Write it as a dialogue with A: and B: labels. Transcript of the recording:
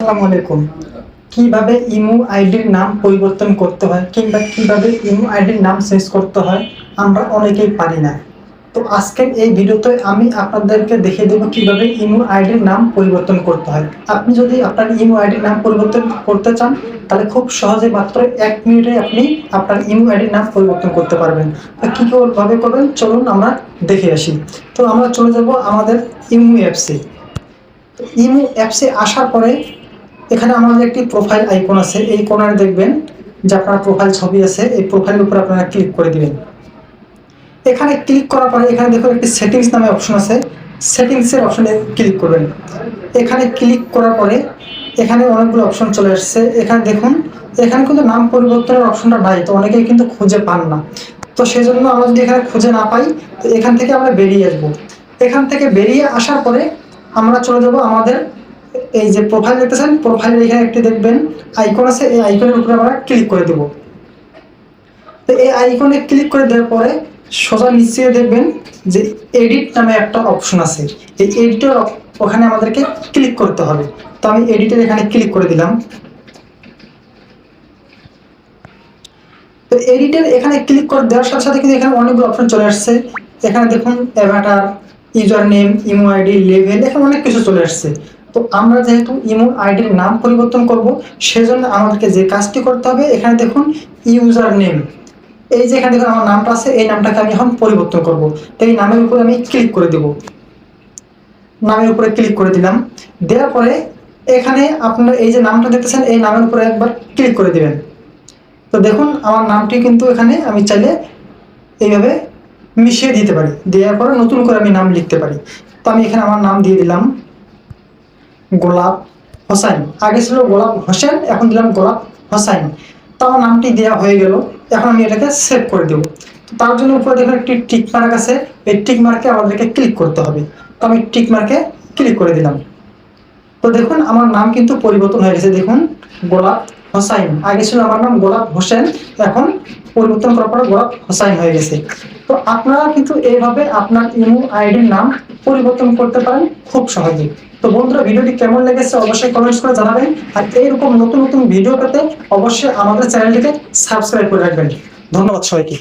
A: আসসালামু আলাইকুম। কিভাবে ইমো আইডির নাম পরিবর্তন করতে হয় কিংবা কিভাবে ইমো আইডির নাম চেঞ্জ করতে হয় আমরা অনেকেই পারি না। তো আজকের এই ভিডিওতে আমি আপনাদেরকে দেখিয়ে দেব কিভাবে ইমো আইডির নাম পরিবর্তন করতে হয়। আপনি যদি আপনার ইমো আইডির নাম পরিবর্তন করতে চান তাহলে খুব সহজে মাত্র 1 মিনিটে আপনি আপনার ইমো আইডির নাম পরিবর্তন করতে পারবেন। তো কিভাবে করবেন চলুন আমরা দেখে আসি। তো আমরা চলে যাব আমাদের ইমো অ্যাপসে। ইমো অ্যাপসে আসার পরে এখানে আমাদের একটি প্রোফাইল আইকন আছে, এই কোণায় দেখবেন যে আপনার প্রোফাইল ছবি আছে, এই প্রোফাইলের উপর আপনারা ক্লিক করে দিবেন। এখানে ক্লিক করার পরে এখানে দেখুন একটি সেটিংস নামে অপশন আছে, সেটিংসের অপশনে ক্লিক করবেন। এখানে ক্লিক করার পরে এখানে অনেকগুলো অপশন চলে আসছে। এখানে দেখুন এখানে কিন্তু নাম পরিবর্তনের অপশনটা নাই, তো অনেকেই কিন্তু খুঁজে পান না। তো সেই জন্য আমরা যদি এখানে খুঁজে না পাই তো এখান থেকে আমরা বেরিয়ে আসবো। এখান থেকে বেরিয়ে আসার পরে আমরা চলে যাব আমাদের এই যে প্রোফাইল দেখতেছেন, প্রোফাইলের এখানে একটি দেখবেন আইকন আছে, এই আইকনের উপরে আমরা ক্লিক করে দেব। তো এই আইকনে ক্লিক করে দেওয়ার পরে সোজা নিচে দেখবেন যে এডিট নামে একটা অপশন আছে, এই এডিটর ওখানে আমাদেরকে ক্লিক করতে হবে। তো আমি এডিটর এখানে ক্লিক করে দিলাম। তো এডিটর এখানে ক্লিক করে দেওয়ার সাথে সাথে কিন্তু এখানে অনেকগুলো অপশন চলে আসছে। এখানে দেখুন Avatar, user name, imo ID, level, এখানে অনেক কিছু চলে আসছে। তো আমরা যেহেতু ইমো আইডির নাম পরিবর্তন করব সেজন্য আমাদেরকে যে কাজটি করতে হবে, এখানে দেখুন ইউজার নেম, এই যে এখানে দেখুন আমার নামটা আছে, এই নামটাকে আমি এখন পরিবর্তন করব। তো এই নামের উপরে আমি ক্লিক করে দেব। নামের উপরে ক্লিক করে দিলাম। দেওয়ার পরে এখানে আপনার এই যে নামটা দেখতেছেন এই নামের উপরে একবার ক্লিক করে দিবেন। তো দেখুন আমার নামটি কিন্তু এখানে আমি চাইলে এইভাবে মিশিয়ে দিতে পারি, দেওয়ার পরে নতুন করে আমি নাম লিখতে পারি। তো আমি এখানে আমার নাম দিয়ে দিলাম গোলাপ হোসাইন, আগে ছিল গোলাপ হোসেন, এখন দিলাম গোলাপ হোসাইন। তো আমার নামটি দেওয়া হয়ে গেল। এখন আমি এটাকে সেভ করে দেবো। তো তার জন্য উপরে দেখুন একটি টিক মার্ক আছে, এই টিক মার্কে আমাদেরকে ক্লিক করতে হবে। তো আমি টিক মার্কে ক্লিক করে দিলাম। তো দেখুন আমার নাম কিন্তু পরিবর্তন হয়ে গেছে, দেখুন গোলাপ হোসাইন, আগে ছিল আমার নাম গোলাপ হোসেন, এখন পরিবর্তন করার পর গোলাপ হোসাইন হয়ে গেছে। তো আপনারা কিন্তু এইভাবে আপনার ইমো আইডির নাম পরিবর্তন করতে পারেন খুব সহজে। তো বন্ধুরা ভিডিওটি কেমন লেগেছে অবশ্যই কমেন্টস করে জানাবেন, আর এইরকম নতুন নতুন ভিডিও পেতে অবশ্যই আমাদের চ্যানেলটিকে সাবস্ক্রাইব করে রাখবেন। ধন্যবাদ সবাইকে।